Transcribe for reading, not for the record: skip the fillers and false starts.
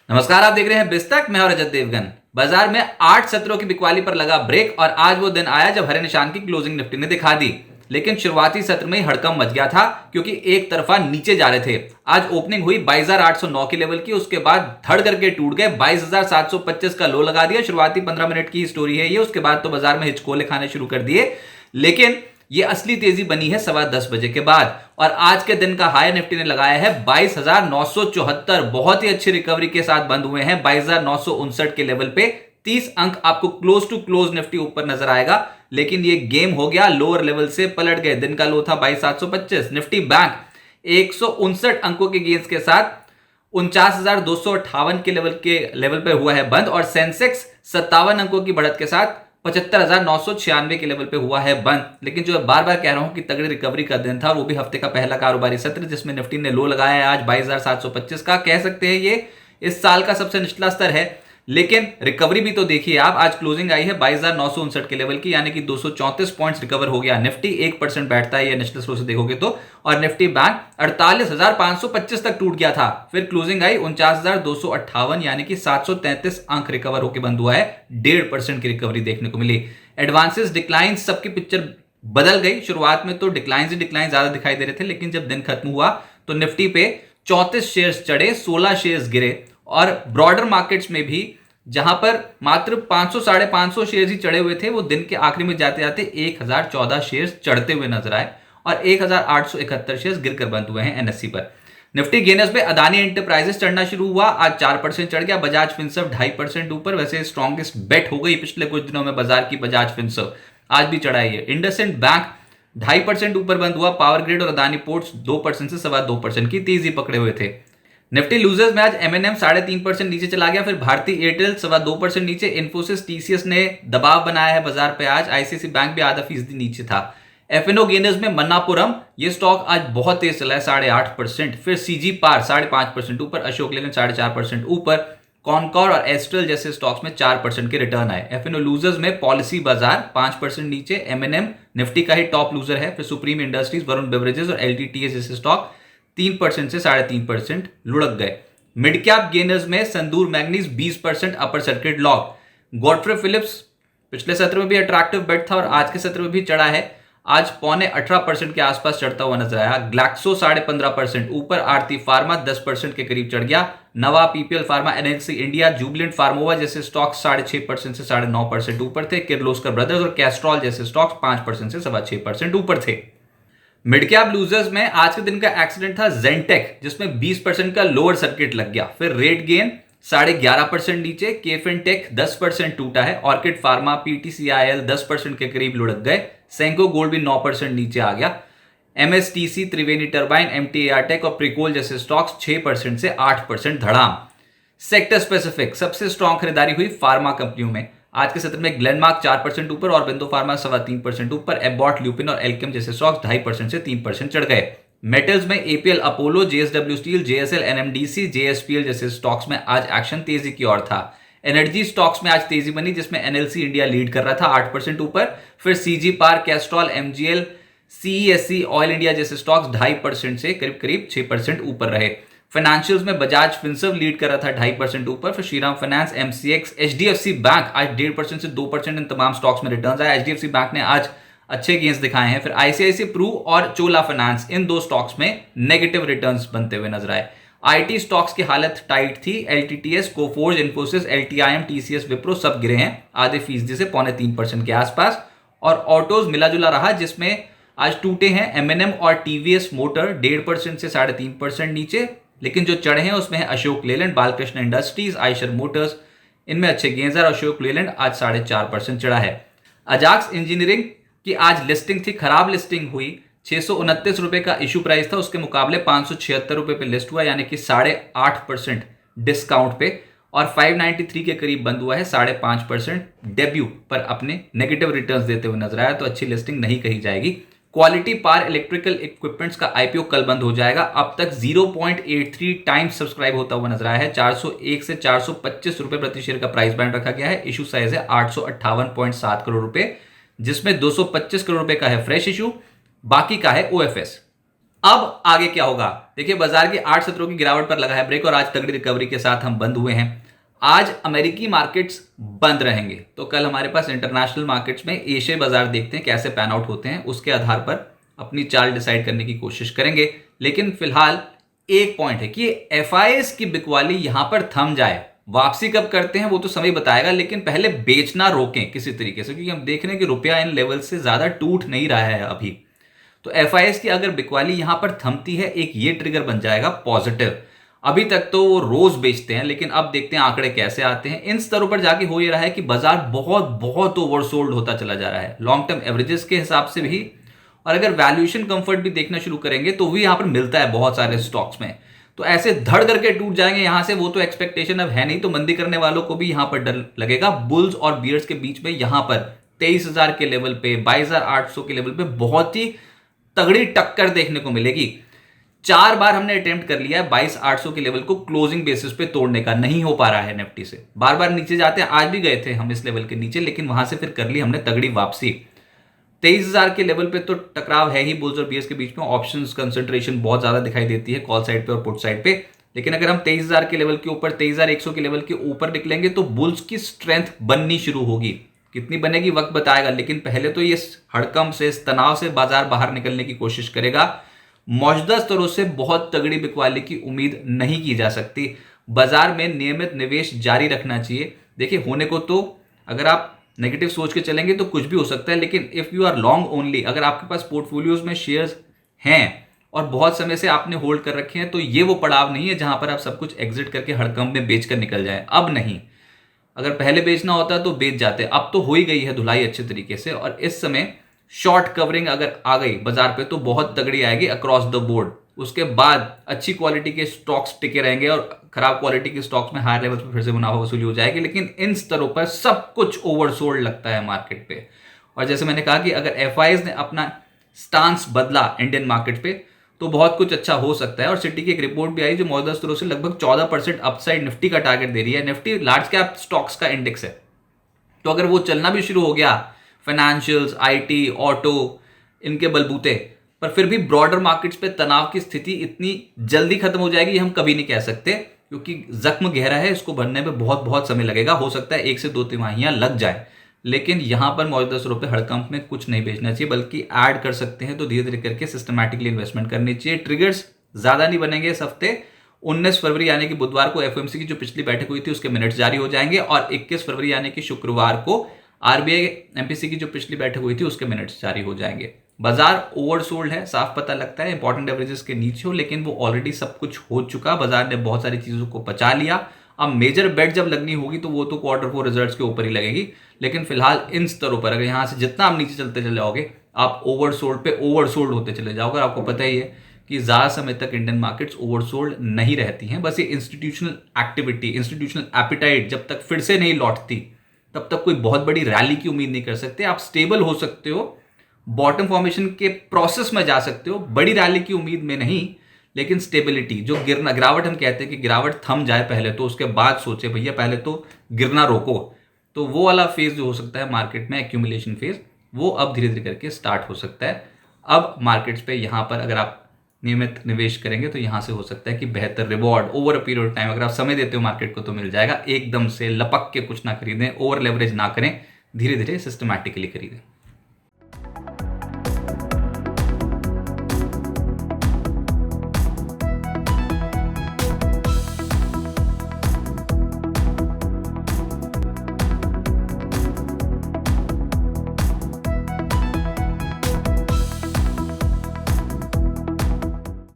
नमस्कार, आप देख रहे हैं बिस्तक। मैं और रजत देवगन। बाजार में 8 सत्रों की बिकवाली पर लगा ब्रेक और आज वो दिन आया जब हरे निशान की क्लोजिंग निफ्टी ने दिखा दी। लेकिन शुरुआती सत्र में ही हड़कंप मच गया था क्योंकि एक तरफा नीचे जा रहे थे। आज ओपनिंग हुई 22,809 के लेवल की, उसके बाद धड़ करके टूट गए। 22,725 का लो लगा दिया। शुरुआती 15 मिनट की स्टोरी है ये। उसके बाद तो बाजार में हिचकोले खाने शुरू कर दिए, लेकिन ये असली तेजी बनी है 10:15 के बाद। और आज के दिन का हाई निफ्टी ने लगाया है 22,974। बहुत ही अच्छी रिकवरी के साथ बंद हुए हैं 22,959 के लेवल पे। 30 अंक आपको क्लोज टू क्लोज निफ्टी ऊपर नजर आएगा, लेकिन ये गेम हो गया। लोअर लेवल से पलट गए। दिन का लो था 22,725। निफ्टी बैंक 159 अंकों के गेंस के साथ 49,258 के लेवल पे हुआ है बंद। और सेंसेक्स 57 अंकों की बढ़त के साथ 75,996 के लेवल पे हुआ है बंद। लेकिन जो बार बार कह रहा हूं कि तगड़ी रिकवरी का दिन था, वो भी हफ्ते का पहला कारोबारी सत्र जिसमें निफ्टी ने लो लगाया है आज 22,725 का। कह सकते हैं ये इस साल का सबसे निचला स्तर है, लेकिन रिकवरी भी तो देखिए आप। आज क्लोजिंग आई है 22,959 के लेवल की, यानी कि 234 पॉइंट्स रिकवर हो गया निफ्टी। 1% बैठता है ये निचले स्लो से देखोगे तो। और निफ्टी बैंक 48,525 तक टूट गया था, फिर क्लोजिंग आई 49,258, यानी कि 733 अंक रिकवर होकर बंद हुआ है। 1.5% की रिकवरी देखने को मिली। एडवांसेस डिक्लाइन सबकी पिक्चर बदल गई। शुरुआत में तो डिक्लाइन ही डिक्लाइन ज्यादा दिखाई दे रहे थे, लेकिन जब दिन खत्म हुआ तो निफ्टी पे 34 शेयर्स चढ़े, 16 शेयर्स गिरे। और ब्रॉडर मार्केट्स में भी जहां पर मात्र 500 साढ़े 500 शेयर्स ही चढ़े हुए थे, वो दिन के आखिरी में जाते जाते 1014 शेयर्स चढ़ते हुए नजर आए और 1871 शेयर्स गिरकर बंद हुए हैं एनएससी पर। निफ्टी गेनर्स में अदानी एंटरप्राइजेस चढ़ना शुरू हुआ। आज 4% चढ़ गया। बजाज फिनसर्व 2.5% ऊपर। वैसे स्ट्रॉन्गेस्ट बेट हो गई पिछले कुछ दिनों में बाजार की बजाज फिनसर्व, आज भी चढ़ा है। इंडसइंड बैंक 2.5% ऊपर बंद हुआ। पावर ग्रिड और अदानी पोर्ट्स 2% से 2.25% की तेजी पकड़े हुए थे। निफ्टी लूजर्स में आज एमएनएम 3.5% नीचे चला गया, फिर भारती एयरटेल 2.25% नीचे। इन्फोसिस टीसीएस ने दबाव बनाया है बाजार पे आज। आईसीआईसी बैंक भी आधा फीसदी नीचे था। एफएनओ गेनर्स में मन्नापुरम, ये स्टॉक आज बहुत तेज चला है 8.5%। फिर सीजी पार 5.5% ऊपर। अशोक लेलैंड 4.5% ऊपर। कॉनकॉर और एस्ट्रल जैसे स्टॉक्स में 4% के रिटर्न आए। एफएनओ लूजर्स में पॉलिसी बाजार 5% नीचे। एमएनएम निफ्टी का ही टॉप लूजर है। फिर सुप्रीम इंडस्ट्रीज, वरुण बेवरेजेस और एलटीटीएस जैसे स्टॉक 3% से 3.5% लुढ़क गए। मिड कैप गेनर्स में Sandur manganese 20% upper circuit lock. Godfrey Phillips पिछले सत्र में भी अट्रैक्टिव बेट था और आज के सत्र में भी चढ़ा है। आज 18% के आसपास चढ़ता हुआ नजर आया। ग्लैक्सो 15.5% ऊपर। आरती फार्मा 10% के करीब चढ़ गया। नवा, PPL pharma, NLC India, Jubilant Pharmova जैसे स्टॉक्स 6.5% से 9.5% ऊपर थे। किर्लोस्कर ब्रदर्स और कैस्ट्रॉल जैसे स्टॉक्स 5% से 6.25% ऊपर थे। मिड कैप लूजर्स में आज के दिन का एक्सीडेंट था जेंटेक, जिसमें 20% का लोअर सर्किट लग गया। फिर रेट गेन 11.5% नीचे। केफिन टेक 10% टूटा है। ऑर्किड फार्मा, पीटीसीआईएल 10% के करीब लुढ़क गए। सेंको गोल्ड भी 9% नीचे आ गया। एमएसटीसी, त्रिवेणी टर्बाइन, एमटीएआर टेक और प्रिकोल जैसे स्टॉक्स 6% से 8% धड़ाम। सेक्टर स्पेसिफिक सबसे स्ट्रॉन्ग खरीदारी हुई फार्मा कंपनियों में। आज के सत्र में ग्लेनमार्क 4% ऊपर और बिंदु फार्मा 3.25% ऊपर। एबॉट, ल्यूपिन और एल्केम जैसे स्टॉक्स 2.5% से 3% चढ़ गए। मेटल्स में APL, Apollo, JSW steel, JSL, NMDC, JSPL जैसे स्टॉक्स में आज एक्शन तेजी की ओर था। एनर्जी स्टॉक्स में आज तेजी बनी, जिसमें एनएलसी इंडिया लीड कर रहा था 8% ऊपर। फिर CG Power, Castrol, MGL, CESC, Oil India जैसे स्टॉक्स 2.5% से करीब करीब 6% ऊपर रहे। फाइनेंशियल्स में बजाज फिनसर्व लीड कर रहा था 2.5% ऊपर। फिर Shriram finance, MCX, HDFC bank आज 1.5% से 2% इन तमाम स्टॉक्स में रिटर्न्स आए। एचडीएफसी बैंक ने आज अच्छे गेंस दिखाए हैं। फिर आईसीआईसीआई प्रू और चोला फाइनेंस, इन दो स्टॉक्स में नेगेटिव रिटर्न्स बनते हुए नजर आए। आईटी स्टॉक्स की हालत टाइट थी। LTTS, Coforge, Infosys, एलटीआईएम, TCS, Wipro सब गिरे हैं आधे फीसदी से 2.25% के आसपास। और ऑटोज मिला जुला रहा, जिसमें आज टूटे हैं एमएनएम और टीवीएस मोटर 1.5% से 3.5% नीचे। लेकिन जो चढ़े हैं उसमें है अशोक लेलैंड, बालकृष्ण इंडस्ट्रीज, आयशर मोटर्स, इनमें अच्छे गेंस। अशोक लेलैंड आज 4.5% चढ़ा है। अजाक्स इंजीनियरिंग की आज लिस्टिंग थी, खराब लिस्टिंग हुई। 629 रुपए का इशू प्राइस था, उसके मुकाबले 576 रुपए पे लिस्ट हुआ, यानी कि 8.5% डिस्काउंट पे। और 593 के करीब बंद हुआ है। 5.5% डेब्यू पर अपने नेगेटिव रिटर्न्स देते हुए नजर आया, तो अच्छी लिस्टिंग नहीं कही जाएगी। क्वालिटी पार इलेक्ट्रिकल इक्विपमेंट्स का आईपीओ कल बंद हो जाएगा। अब तक 0.83 टाइम्स सब्सक्राइब होता हुआ नजर आया है। 401 से 425 रुपए प्रति शेयर का प्राइस बैंड रखा गया है। इशू साइज है 858.7 करोड़ रुपए, जिसमें 225 करोड़ रुपए का है फ्रेश इशू, बाकी का है ओएफएस। अब आगे क्या होगा? देखिए, बाजार की 8 सत्रों की गिरावट पर लगा है ब्रेक और आज तगड़ी रिकवरी के साथ हम बंद हुए हैं। आज अमेरिकी मार्केट्स बंद रहेंगे, तो कल हमारे पास इंटरनेशनल मार्केट्स में एशियाई बाजार देखते हैं कैसे पैन आउट होते हैं, उसके आधार पर अपनी चाल डिसाइड करने की कोशिश करेंगे। लेकिन फिलहाल एक पॉइंट है कि एफआईएस की बिकवाली यहां पर थम जाए, वापसी कब करते हैं वो तो समय बताएगा, लेकिन पहले बेचना रोकें किसी तरीके से, क्योंकि हम देख रहे हैं कि रुपया इन लेवल से ज्यादा टूट नहीं रहा है अभी। तो एफआईएस की अगर बिकवाली यहां पर थमती है, एक ये ट्रिगर बन जाएगा पॉजिटिव। अभी तक तो वो रोज बेचते हैं, लेकिन अब देखते हैं आंकड़े कैसे आते हैं। इन स्तरों पर जाके हो ये रहा है कि बाजार बहुत बहुत ओवरसोल्ड होता चला जा रहा है लॉन्ग टर्म एवरेजेस के हिसाब से भी, और अगर वैल्यूएशन कंफर्ट भी देखना शुरू करेंगे तो भी यहां पर मिलता है बहुत सारे स्टॉक्स में। तो ऐसे धड़ करके टूट जाएंगे यहां से, वो तो एक्सपेक्टेशन अब है नहीं, तो मंदी करने वालों को भी यहां पर डर लगेगा। बुल्स और बियर्स के बीच में यहां पर 23,000 के लेवल पे, 22,800 के लेवल पे बहुत ही तगड़ी टक्कर देखने को मिलेगी। 4 बार हमने अटेम्प्ट कर लिया है 22,800 के लेवल को क्लोजिंग बेसिस पे तोड़ने का, नहीं हो पा रहा है निफ्टी से। बार बार नीचे जाते हैं, आज भी गए थे हम इस लेवल के नीचे, लेकिन वहां से फिर कर ली हमने तगड़ी वापसी। 23,000 के लेवल पे तो टकराव है ही बुल्स और बियर्स के बीच में, ऑप्शंस कंसंट्रेशन बहुत ज्यादा दिखाई देती है कॉल साइड पे और पुट साइड पे। लेकिन अगर हम 23,000 के लेवल के ऊपर, 23,100 के लेवल के ऊपर निकलेंगे तो बुल्स की स्ट्रेंथ बननी शुरू होगी। कितनी बनेगी वक्त बताएगा, लेकिन पहले तो ये हड़कंप से, इस तनाव से बाजार बाहर निकलने की कोशिश करेगा। मौजूदा स्तरों से बहुत तगड़ी बिकवाली की उम्मीद नहीं की जा सकती। बाजार में नियमित निवेश जारी रखना चाहिए। देखिए, होने को तो अगर आप नेगेटिव सोच के चलेंगे तो कुछ भी हो सकता है, लेकिन if you are long only, अगर आपके पास पोर्टफोलियोज में शेयर्स हैं और बहुत समय से आपने होल्ड कर रखे हैं, तो ये वो पड़ाव नहीं है जहां पर आप सब कुछ एग्जिट करके हड़कंप में बेचकर निकल जाए। अब नहीं, अगर पहले बेचना होता तो बेच जाते, अब तो हो ही गई है धुलाई अच्छे तरीके से। और इस समय शॉर्ट कवरिंग अगर आ गई बाजार पे तो बहुत तगड़ी आएगी अक्रॉस द बोर्ड। उसके बाद अच्छी क्वालिटी के स्टॉक्स टिके रहेंगे और खराब क्वालिटी के स्टॉक्स में हायर लेवल पर फिर से मुनाफा वसूली हो जाएगी। लेकिन इन स्तरों पर सब कुछ ओवरसोल्ड लगता है मार्केट पे। और जैसे मैंने कहा कि अगर एफआईएस ने अपना स्टांस बदला इंडियन मार्केट पे तो बहुत कुछ अच्छा हो सकता है। और सिटी की एक रिपोर्ट भी आई जो मौजूदा स्तरों से लगभग 14% अपसाइड निफ्टी का टारगेट दे रही है। निफ्टी लार्ज कैप स्टॉक्स का इंडेक्स है, तो अगर वो चलना भी शुरू हो गया, फाइनेंशियल्स, आईटी, ऑटो, इनके बलबूते पर, फिर भी ब्रॉडर मार्केट्स पे तनाव की स्थिति इतनी जल्दी खत्म हो जाएगी हम कभी नहीं कह सकते, क्योंकि जख्म गहरा है, इसको भरने में बहुत बहुत समय लगेगा। हो सकता है 1 से 2 तिमाहियां लग जाए। लेकिन यहां पर मौजूदा स्तरों पे हड़कंप में कुछ नहीं बेचना चाहिए, बल्कि ऐड कर सकते हैं तो धीरे धीरे करके सिस्टमैटिकली इन्वेस्टमेंट करनी चाहिए। ट्रिगर्स ज्यादा नहीं बनेंगे इस हफ्ते। 19 फरवरी यानी कि बुधवार को एफओएमसी की जो पिछली बैठक हुई थी उसके मिनट्स जारी हो जाएंगे, और 21 फरवरी यानी कि शुक्रवार को आरबीआई एमपीसी की जो पिछली बैठक हुई थी उसके मिनट्स जारी हो जाएंगे। बाजार ओवरसोल्ड है, साफ पता लगता है, इंपॉर्टेंट एवरेजेस के नीचे हो, लेकिन वो ऑलरेडी सब कुछ हो चुका। बाजार ने बहुत सारी चीजों को पचा लिया। अब मेजर बेट जब लगनी होगी तो वो तो Q4 रिजल्ट्स के ऊपर ही लगेगी। लेकिन फिलहाल इन स्तरों पर अगर यहां से जितना आप नीचे चलते चले जाओगे, आप ओवरसोल्ड पे ओवरसोल्ड होते चले जाओगे। आपको पता ही है कि ज्यादा समय तक इंडियन मार्केट्स ओवरसोल्ड नहीं रहती हैं। बस ये इंस्टीट्यूशनल एक्टिविटी, इंस्टीट्यूशनल एपिटाइट जब तक फिर से नहीं लौटती, तब तक कोई बहुत बड़ी रैली की उम्मीद नहीं कर सकते। आप स्टेबल हो सकते हो, बॉटम फॉर्मेशन के प्रोसेस में जा सकते हो, बड़ी रैली की उम्मीद में नहीं, लेकिन स्टेबिलिटी, जो गिरना, गिरावट हम कहते हैं कि गिरावट थम जाए पहले, तो उसके बाद सोचे भैया पहले तो गिरना रोको। तो वो वाला फेज जो हो सकता है मार्केट में, एक्यूमुलेशन फेज, वो अब धीरे धीरे करके स्टार्ट हो सकता है। अब मार्केट्स पे यहां पर अगर आप नियमित निवेश करेंगे तो यहां से हो सकता है कि बेहतर reward over a period of time, अगर आप समय देते हो मार्केट को, तो मिल जाएगा। एकदम से लपक के कुछ ना खरीदें, ओवर लेवरेज ना करें, धीरे धीरे सिस्टमैटिकली खरीदें।